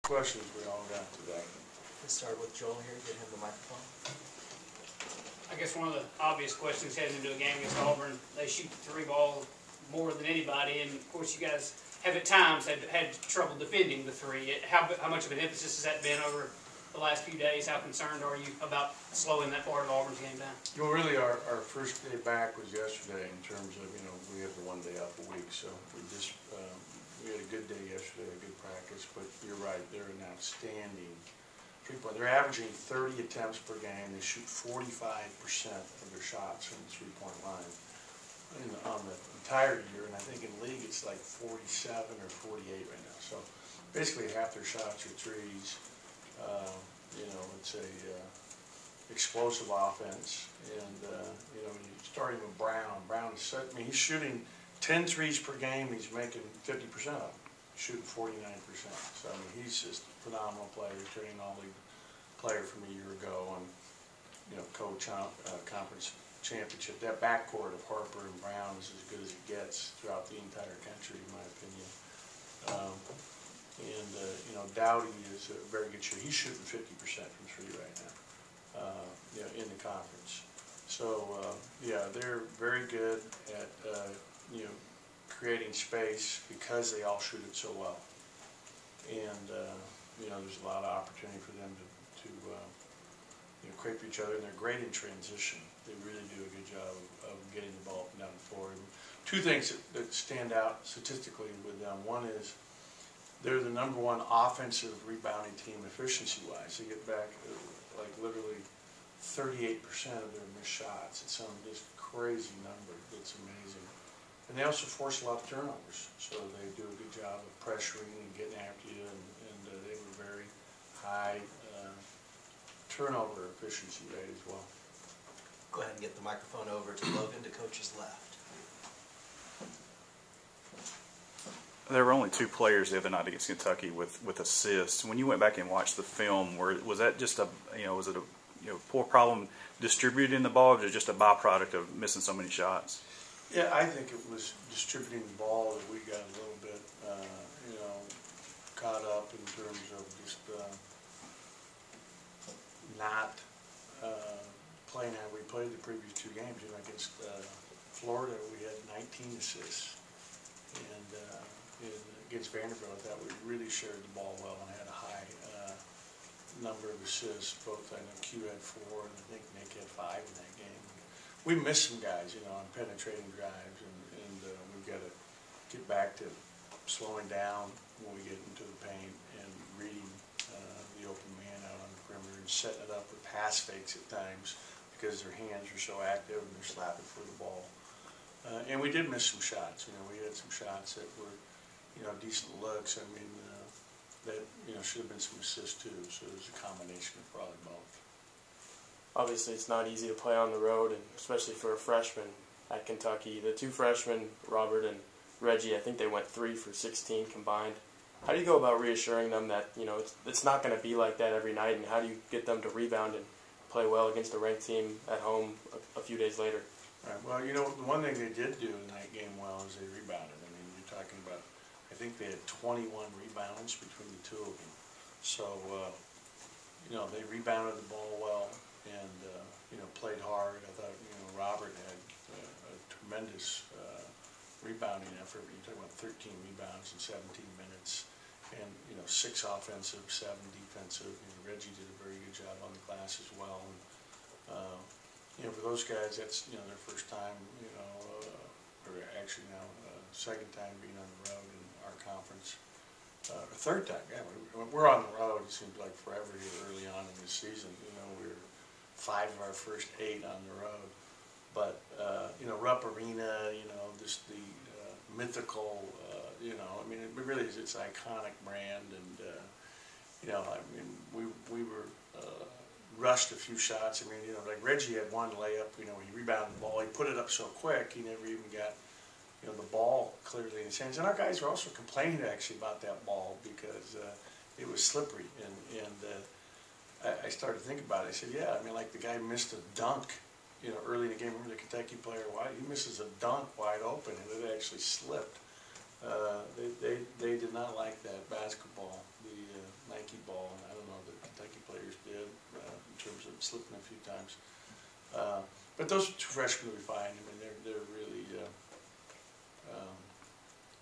questions we all got today? Let's start with Joel here, get him the microphone. I guess one of the obvious questions heading into a game against Auburn, they shoot the three ball more than anybody, and of course you guys have at times had trouble defending the three. How much of an emphasis has that been over the last few days? How concerned are you about slowing that part of Auburn's game down? You know, really our first day back was yesterday in terms of, you know, we have the 1 day off a week, so we just, we had a good day yesterday, a good practice, but you're right, they're an outstanding three-point. They're averaging 30 attempts per game. They shoot 45% of their shots from the three-point line on the entire year, and I think in league it's like 47 or 48 right now. So basically half their shots are threes. You know, it's a explosive offense, and you know, starting with Brown. Brown is, I mean, he's shooting 10 threes per game. He's making 50% of them, shooting 49%. So I mean, he's just a phenomenal player, returning all-league player from a year ago, and you know, conference championship. That backcourt of Harper and Brown is as good as it gets throughout the entire country, in my opinion. You know, Dowdy is a very good shooter. He's shooting 50% from three right now, you know, in the conference. So yeah, they're very good at you know, creating space because they all shoot it so well. And you know, there's a lot of opportunity for them to you know, create for each other, and they're great in transition. They really do a good job of getting the ball down the floor. And two things that stand out statistically with them. One is they're the #1 offensive rebounding team efficiency-wise. They get back like literally 38% of their missed shots. It's some just crazy number. It's amazing. And they also force a lot of turnovers, so they do a good job of pressuring and getting after you, and they have a very high turnover efficiency rate as well. Go ahead and get the microphone over to Logan to coach's left. There were only 2 players the other night against Kentucky with assists. When you went back and watched the film, was that just a, you know, was it a, you know, poor problem distributing the ball, or was it just a byproduct of missing so many shots? Yeah, I think it was distributing the ball that we got a little bit, you know, caught up in terms of just not playing how we played the previous 2 games. You know, against Florida, we had 19 assists, and against Vanderbilt, I thought we really shared the ball well and had a high number of assists. Both, I know Q had 4, and I think Nick had 5 in that game. We missed some guys, you know, on penetrating drives, and we've got to get back to slowing down when we get into the paint and reading the open man out on the perimeter and setting it up with pass fakes at times because their hands are so active and they're slapping for the ball. And we did miss some shots. You know, we had some shots that were, you know, decent looks. I mean, that, you know, should have been some assists too. So it was a combination of probably both. Obviously, it's not easy to play on the road, and especially for a freshman at Kentucky. The 2 freshmen, Robert and Reggie, I think they went 3 for 16 combined. How do you go about reassuring them that, you know, it's not going to be like that every night, and how do you get them to rebound and play well against a ranked team at home a few days later? Right. Well, you know, the one thing they did do in that game well is they rebounded. I mean, you're talking about, I think they had 21 rebounds between the 2 of them. So, you know, they rebounded the ball well and, you know, played hard. I thought, you know, Robert had a tremendous rebounding effort. You're talking about 13 rebounds in 17 minutes and, you know, 6 offensive, 7 defensive. You know, Reggie did a very good job on the glass as well. And, you know, for those guys, that's, you know, their first time, you know, or actually now second time being on the road in our conference. Or 3rd time, yeah. We're on the road, it seems like forever here early on in this season. You know, we were 5 of our first 8 on the road. But, you know, Rupp Arena, you know, just the mythical, you know, I mean, it really is its iconic brand. And, you know, I mean, we were rushed a few shots. I mean, you know, like Reggie had one layup, you know, he rebounded the ball. He put it up so quick, he never even got, you know, the ball clearly in his hands. And our guys were also complaining actually about that ball because it was slippery. And I started to think about it. I said, yeah, I mean, like the guy missed a dunk, you know, early in the game. Remember the Kentucky player, he misses a dunk wide open, and it actually slipped. They did not like that basketball, the 19 slipping a few times. But those two freshmen will be fine. I mean, they're really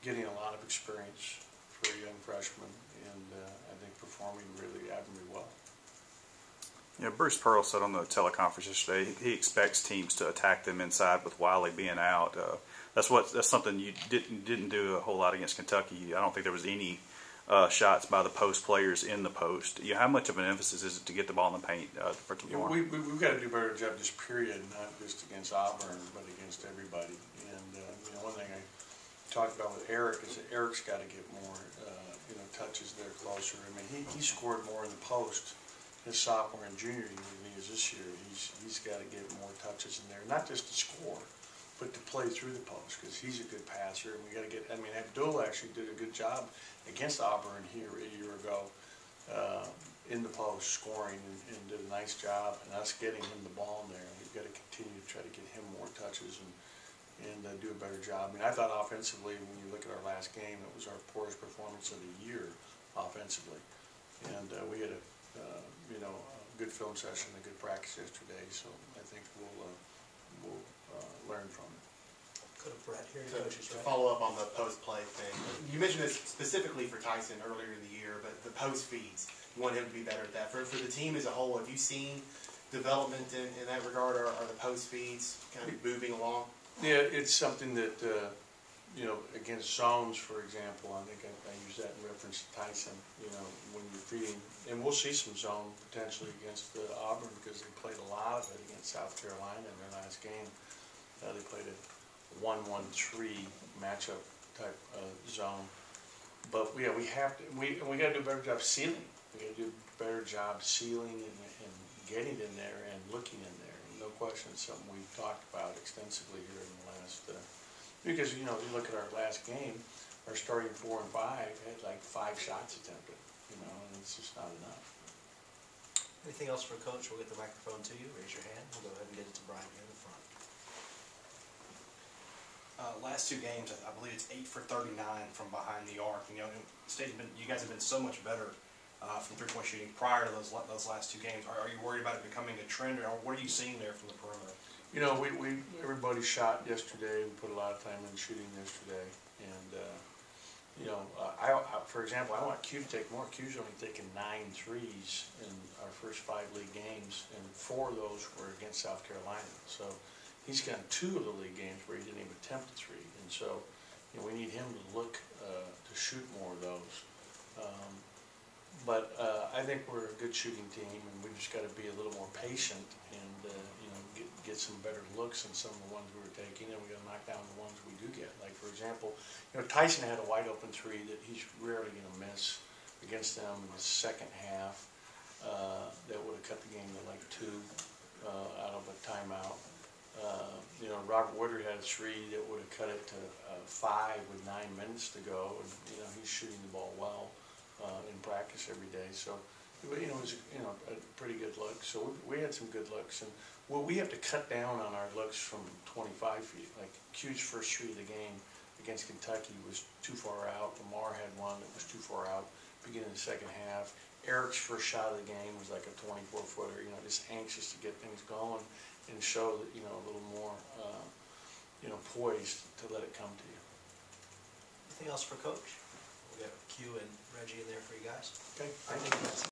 getting a lot of experience for a young freshman, and I think performing really admirably well. Yeah, Bruce Pearl said on the teleconference yesterday he expects teams to attack them inside with Wiley being out. That's something you didn't do a whole lot against Kentucky. I don't think there was any shots by the post players in the post. How much of an emphasis is it to get the ball in the paint for tomorrow? We've got to do a better job this period, not just against Auburn, but against everybody. And one thing I talked about with Eric is that Eric's got to get more touches there closer. I mean, he scored more in the post his sophomore and junior year than he is this year. He's got to get more touches in there, not just to score, but to play through the post, because he's a good passer. And we got to get. I mean, Abdul actually did a good job against Auburn here a year ago in the post, scoring and did a nice job. And us getting him the ball in there, we've got to continue to try to get him more touches and do a better job. I mean, I thought offensively, when you look at our last game, it was our poorest performance of the year offensively. And we had a good film session, a good practice yesterday. So I think we'll learn from it. Go to Brett here. To follow up on the post play thing, you mentioned this specifically for Tyson earlier in the year, but the post feeds, you want him to be better at that. For the team as a whole, have you seen development in that regard? Are the post feeds kind of moving along? Yeah, it's something that, against zones, for example, I think I use that in reference to Tyson, when you're feeding, and we'll see some zone potentially against Auburn, because they played a lot of it against South Carolina in their last game. They played a 1-1-3 matchup type zone. But we got to do a better job sealing. We got to do a better job sealing and getting in there and looking in there. No question, it's something we've talked about extensively here in the last, because, you look at our last game, our starting 4 and 5 had like 5 shots attempted, and it's just not enough. Anything else for Coach? We'll get the microphone to you. Raise your hand. We'll go ahead and get it to Brian here in the front. Last 2 games, I believe it's 8 for 39 from behind the arc. You guys have been so much better from 3-point shooting prior to those last 2 games. Are you worried about it becoming a trend, or what are you seeing there from the perimeter? Everybody shot yesterday. We put a lot of time in shooting yesterday, and for example, I want Q to take more. Q's only taken 9 threes in our first 5 league games, and 4 of those were against South Carolina. So he's got 2 of the league games where he didn't even attempt a 3, and so we need him to look to shoot more of those. But I think we're a good shooting team, and we just got to be a little more patient and get some better looks in some of the ones we were taking, and we got to knock down the ones we do get. Like, for example, Tyson had a wide open 3 that he's rarely going to miss against them in the second half. That would have cut the game to like 2 out of a timeout. Robert Woodard had a 3 that would have cut it to 5 with 9 minutes to go, and he's shooting the ball well in practice every day. So it was a pretty good look. So we had some good looks, and we have to cut down on our looks from 25 feet. Like Q's first 3 of the game against Kentucky was too far out. Lamar had one that was too far out beginning of the second half. Eric's first shot of the game was like a 24-footer. Just anxious to get things going and show that a little more poised to let it come to you. Anything else for Coach? We'll get Q and Reggie in there for you guys. Okay. Thank you.